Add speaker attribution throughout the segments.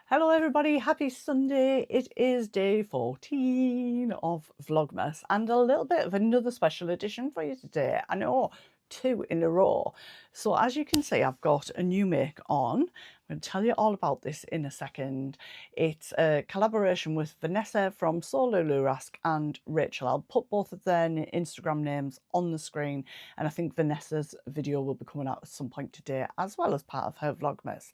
Speaker 1: Hello everybody, happy Sunday. It is day 14 of Vlogmas and a little bit of another special edition for you today. I know, 2 in a row. So as you can see, I've got a new make on. I'm going to tell you all about this in a second. It's a collaboration with Vanessa from Sololurask and Rachel. I'll put both of their Instagram names on the screen, and I think Vanessa's video will be coming out at some point today as well as part of her Vlogmas.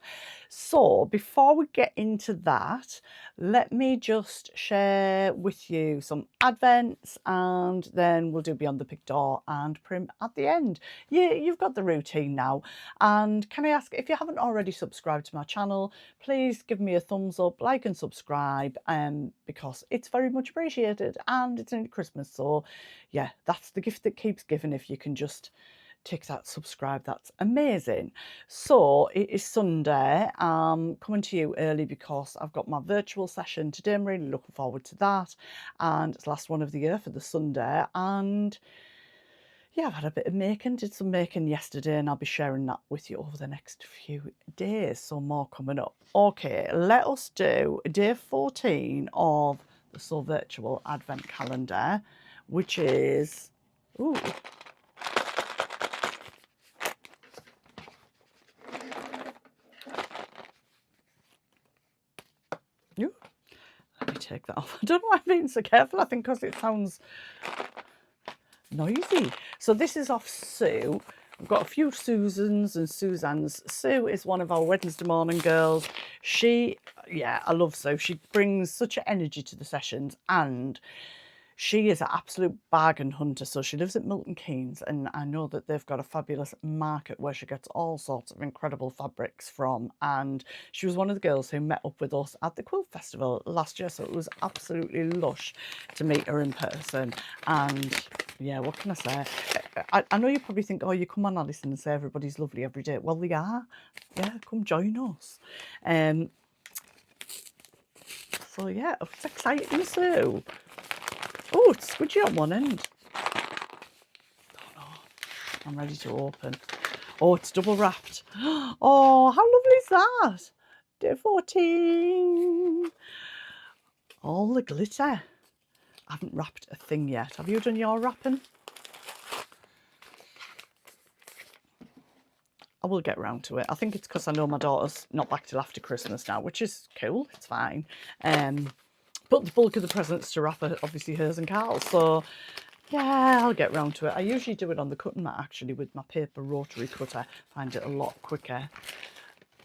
Speaker 1: So before we get into that, let me just share with you some advents and then we'll do Beyond the Pig Door and Prim at the end. You've got the routine now. And can I ask, if you haven't already subscribed to my channel, please give me a thumbs up, like and subscribe, because it's very much appreciated and it's in Christmas. So yeah, that's the gift that keeps giving. If you can just tick that subscribe, that's amazing. So it is Sunday. Coming to you early because I've got my virtual session today. I'm really looking forward to that, and it's the last one of the year for the Sunday. And yeah, I've had a bit of making, did some making yesterday, and I'll be sharing that with you over the next few days. So more coming up. Okay, let us do day 14 of the So Virtual Advent Calendar, which is, ooh, let me take that off. I don't know why I'm being so careful. I think because it sounds noisy. So this is off Sue. We've got a few Susans and Suzannes. Sue is one of our Wednesday morning girls. I love Sue. She brings such an energy to the sessions, and she is an absolute bargain hunter. So she lives at Milton Keynes, and I know that they've got a fabulous market where she gets all sorts of incredible fabrics from. And she was one of the girls who met up with us at the Quilt Festival last year. So it was absolutely lush to meet her in person. And yeah, what can I say? I know you probably think, oh, you come on Alison and say everybody's lovely every day. Well, they are. Yeah, come join us. So yeah, it's exciting, Sue. Oh, it's squidgy on one end. Oh no, I'm ready to open. Oh, it's double wrapped. Oh, how lovely is that? Day 14. All the glitter. I haven't wrapped a thing yet. Have you done your wrapping? I will get around to it. I think it's because I know my daughter's not back till after Christmas now, which is cool. It's fine. But the bulk of the presents to wrap are obviously hers and Carl's. So yeah, I'll get round to it. I usually do it on the cutting mat actually with my paper rotary cutter. Find it a lot quicker.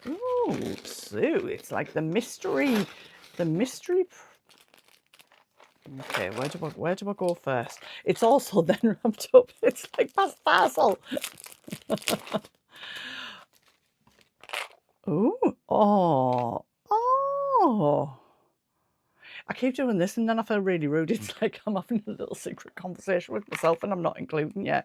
Speaker 1: Ooh, Sue, it's like the mystery. Okay, where do I go first? It's also then wrapped up. It's like past parcel. Ooh, oh. I keep doing this and then I feel really rude. It's like I'm having a little secret conversation with myself and I'm not including you.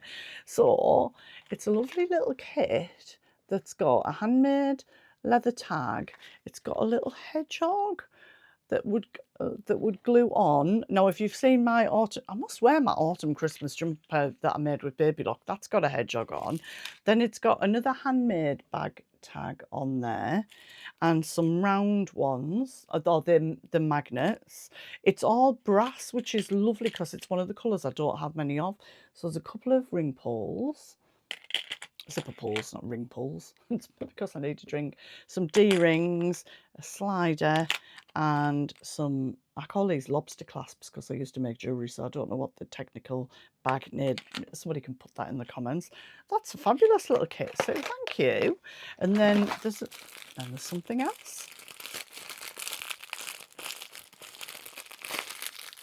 Speaker 1: So it's a lovely little kit that's got a handmade leather tag. It's got a little hedgehog that would glue on. Now, if you've seen my autumn, I must wear my autumn Christmas jumper that I made with baby lock. That's got a hedgehog on. Then it's got another handmade bag tag on there, and some round ones, or the magnets. It's all brass, which is lovely because it's one of the colours I don't have many of. So there's a couple of ring pulls. Zipper pulls, not ring pulls. It's because I need to drink. Some D-rings, a slider, and some, I call these lobster clasps because I used to make jewellery, so I don't know what the technical bag name. Somebody can put that in the comments. That's a fabulous little kit, so thank you. And then there's something else.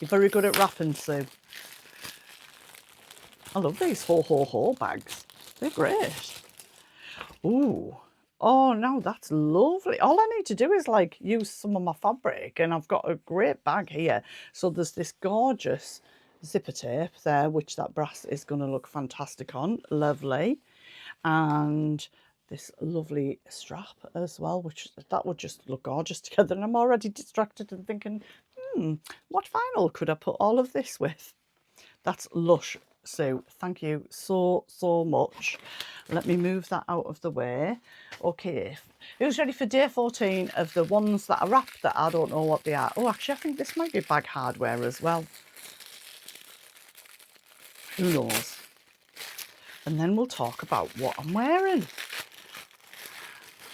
Speaker 1: You're very good at wrapping, Sue. I love these ho bags. They're great. Ooh. Oh, no, that's lovely. All I need to do is like use some of my fabric and I've got a great bag here. So there's this gorgeous zipper tape there, which that brass is going to look fantastic on. Lovely. And this lovely strap as well, which that would just look gorgeous together. And I'm already distracted and thinking, what vinyl could I put all of this with? That's lush. Sue, thank you so much. Let me move that out of the way. Okay, who's ready for day 14 of the ones that are wrapped that I don't know what they are? Oh, actually, I think this might be bag hardware as well. Who knows? And then we'll talk about what I'm wearing.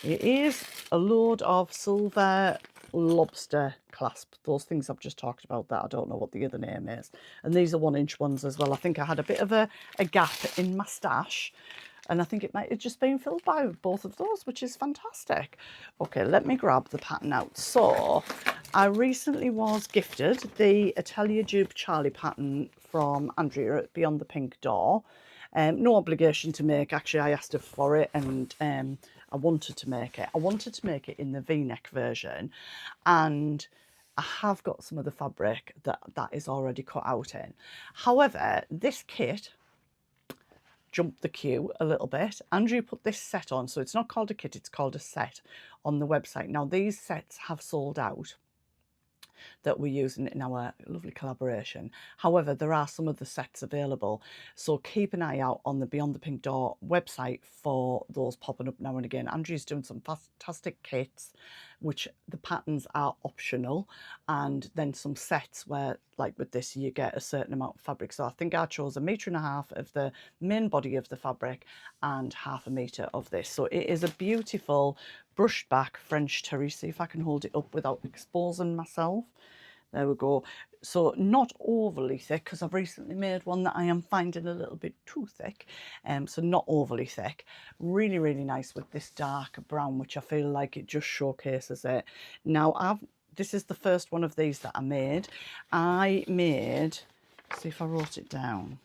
Speaker 1: It is a load of silver lobster clasp, those things I've just talked about that I don't know what the other name is. And these are 1-inch ones as well. I think I had a bit of a gap in my stash, and I think it might have just been filled by both of those, which is fantastic. Okay, let me grab the pattern out. So I recently was gifted the Atelier Dupe Charlie pattern from Andrea at Beyond the Pink Door. No obligation to make. Actually, I asked her for it, and I wanted to make it. I wanted to make it in the V-neck version, and I have got some of the fabric that is already cut out in. However, this kit jumped the queue a little bit. Andrew put this set on, so it's not called a kit, it's called a set on the website. Now, these sets have sold out that we're using in our lovely collaboration. However, there are some of the sets available, so keep an eye out on the Beyond the Pink Door website for those popping up now and again. Andrew's doing some fantastic kits, which the patterns are optional, and then some sets where, like with this, you get a certain amount of fabric. So I think I chose 1.5 meters of the main body of the fabric and 0.5 meter of this. So it is a beautiful brushed back French terry. See if I can hold it up without exposing myself. There we go. So not overly thick, because I've recently made one that I am finding a little bit too thick. So not overly thick. Really, really nice with this dark brown, which I feel like it just showcases it. Now, this is the first one of these that I made. See if I wrote it down.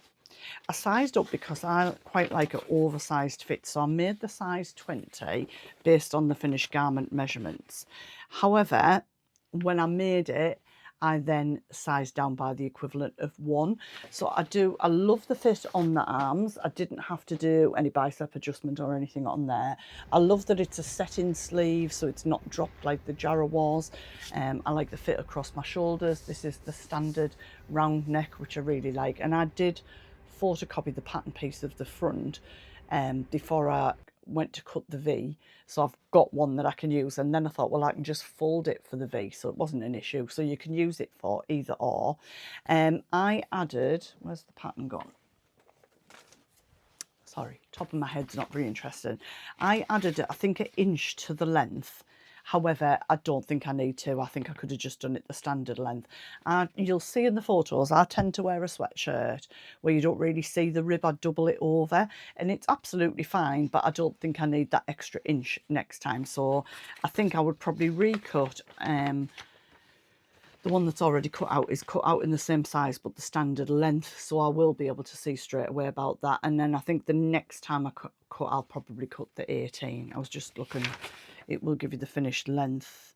Speaker 1: I sized up because I quite like an oversized fit, so I made the size 20 based on the finished garment measurements. However, when I made it, I then sized down by the equivalent of 1. So I love the fit on the arms. I didn't have to do any bicep adjustment or anything on there. I love that it's a set-in sleeve, so it's not dropped like the Jarrah was. I like the fit across my shoulders. This is the standard round neck, which I really like. And I did photocopy the pattern piece of the front before I went to cut the V, so I've got one that I can use, and then I thought, well, I can just fold it for the V, so it wasn't an issue. So you can use it for either or. I added, where's the pattern gone? Sorry, top of my head's not very interesting. I added, I think, 1 inch to the length. However, I don't think I need to. I think I could have just done it the standard length. You'll see in the photos, I tend to wear a sweatshirt where you don't really see the rib. I double it over, and it's absolutely fine, but I don't think I need that extra inch next time. So I think I would probably recut. The one that's already cut out is cut out in the same size, but the standard length, so I will be able to see straight away about that. And then I think the next time I cut, I'll probably cut the 18. I was just looking. It will give you the finished length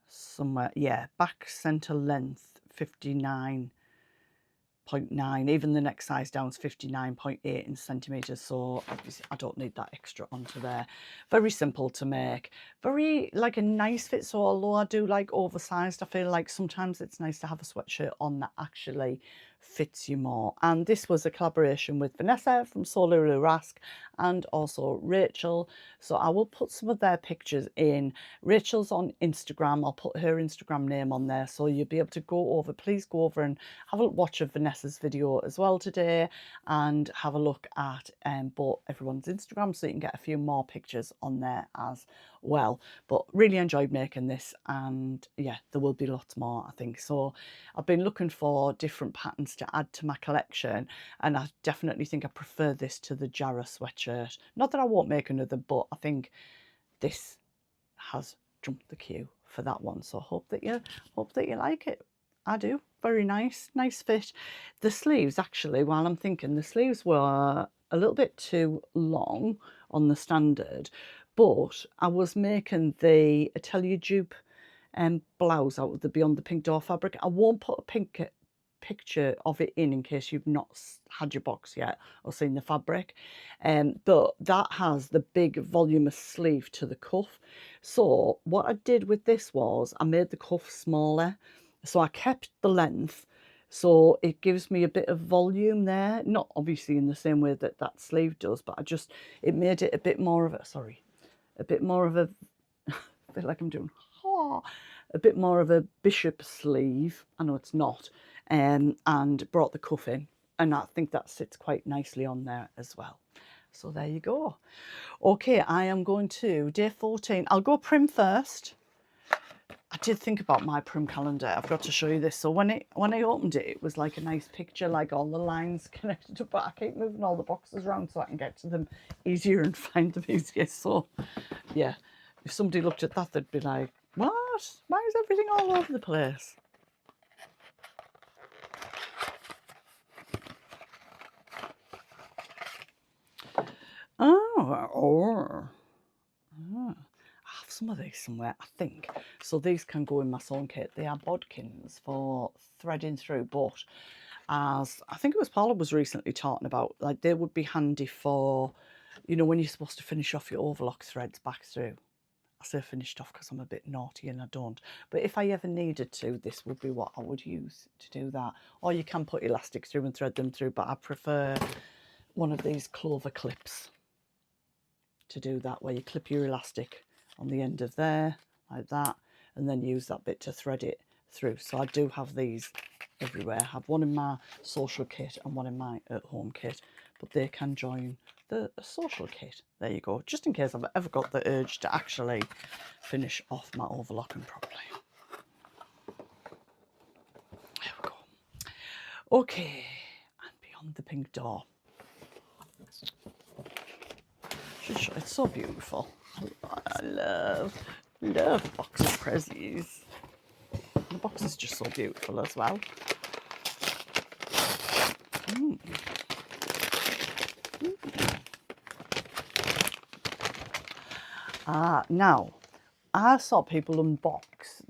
Speaker 1: somewhere. Yeah, back centre length 59.9. Even the next size down is 59.8 in centimetres. So obviously I don't need that extra onto there. Very simple to make. Very like a nice fit. So although I do like oversized, I feel like sometimes it's nice to have a sweatshirt on that actually fits you more. And this was a collaboration with Vanessa from Solulu Rask and also Rachel. So I will put some of their pictures in. Rachel's on Instagram. I'll put her Instagram name on there, so you'll be able to go over. Please go over and have a watch of Vanessa's video as well today, and have a look at both everyone's Instagram, so you can get a few more pictures on there as well. But really enjoyed making this, and yeah, there will be lots more, I think. So I've been looking for different patterns to add to my collection, and I definitely think I prefer this to the Jarrah sweatshirt. Not that I won't make another, but I think this has jumped the queue for that one. So hope that you like it. I do. Very nice fit. The sleeves, actually, while I'm thinking, the sleeves were a little bit too long on the standard, but I was making the Atelier Dupe blouse out of the Beyond the Pink Door fabric. I won't put a picture of it in case you've not had your box yet or seen the fabric, but that has the big voluminous sleeve to the cuff. So what I did with this was I made the cuff smaller, so I kept the length So it gives me a bit of volume there, not obviously in the same way that that sleeve does, but it made it a bit more of a, sorry, a bit more of a, I feel like I'm doing, a bit more of a bishop sleeve. I know it's not, and brought the cuff in, and I think that sits quite nicely on there as well. So there you go. Okay, I am going to day 14. I'll go Prim first. I did think about my Prim calendar. I've got to show you this. So when I opened it, it was like a nice picture, like all the lines connected up, but I keep moving all the boxes around so I can get to them easier and find them easier. So yeah, if somebody looked at that, they'd be like, what? Why is everything all over the place? Oh. I have some of these somewhere, I think. So these can go in my sewn kit. They are bodkins for threading through, but as I think it was Paula was recently talking about, like they would be handy for, you know, when you're supposed to finish off your overlock threads back through. I say finished off because I'm a bit naughty and I don't. But if I ever needed to, this would be what I would use to do that. Or you can put elastic through and thread them through, but I prefer one of these clover clips to do that, where you clip your elastic on the end of there like that, and then use that bit to thread it through. So I do have these everywhere. I have one in my social kit and one in my at-home kit, but they can join the social kit. There you go, just in case I've ever got the urge to actually finish off my overlocking properly. There we go. Okay, and beyond the pink door. It's so beautiful. I love the box of prezzies. The box is just so beautiful as well. Now, I saw people unbox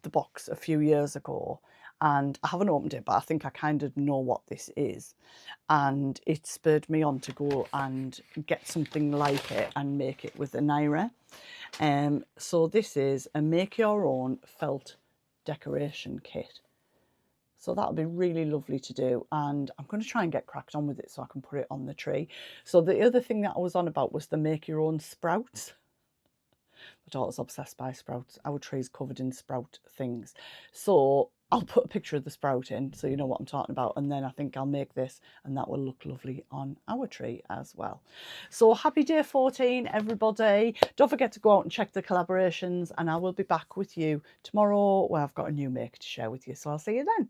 Speaker 1: the box a few years ago, and I haven't opened it, but I think I kind of know what this is, and it spurred me on to go and get something like it and make it with a naira. So this is a make your own felt decoration kit. So that'll be really lovely to do, and I'm going to try and get cracked on with it so I can put it on the tree. So the other thing that I was on about was the make your own sprouts. My daughter's obsessed by sprouts. Our tree's covered in sprout things. So I'll put a picture of the sprout in so you know what I'm talking about, and then I think I'll make this and that will look lovely on our tree as well. So happy day 14, everybody. Don't forget to go out and check the collaborations, and I will be back with you tomorrow where I've got a new make to share with you. So I'll see you then.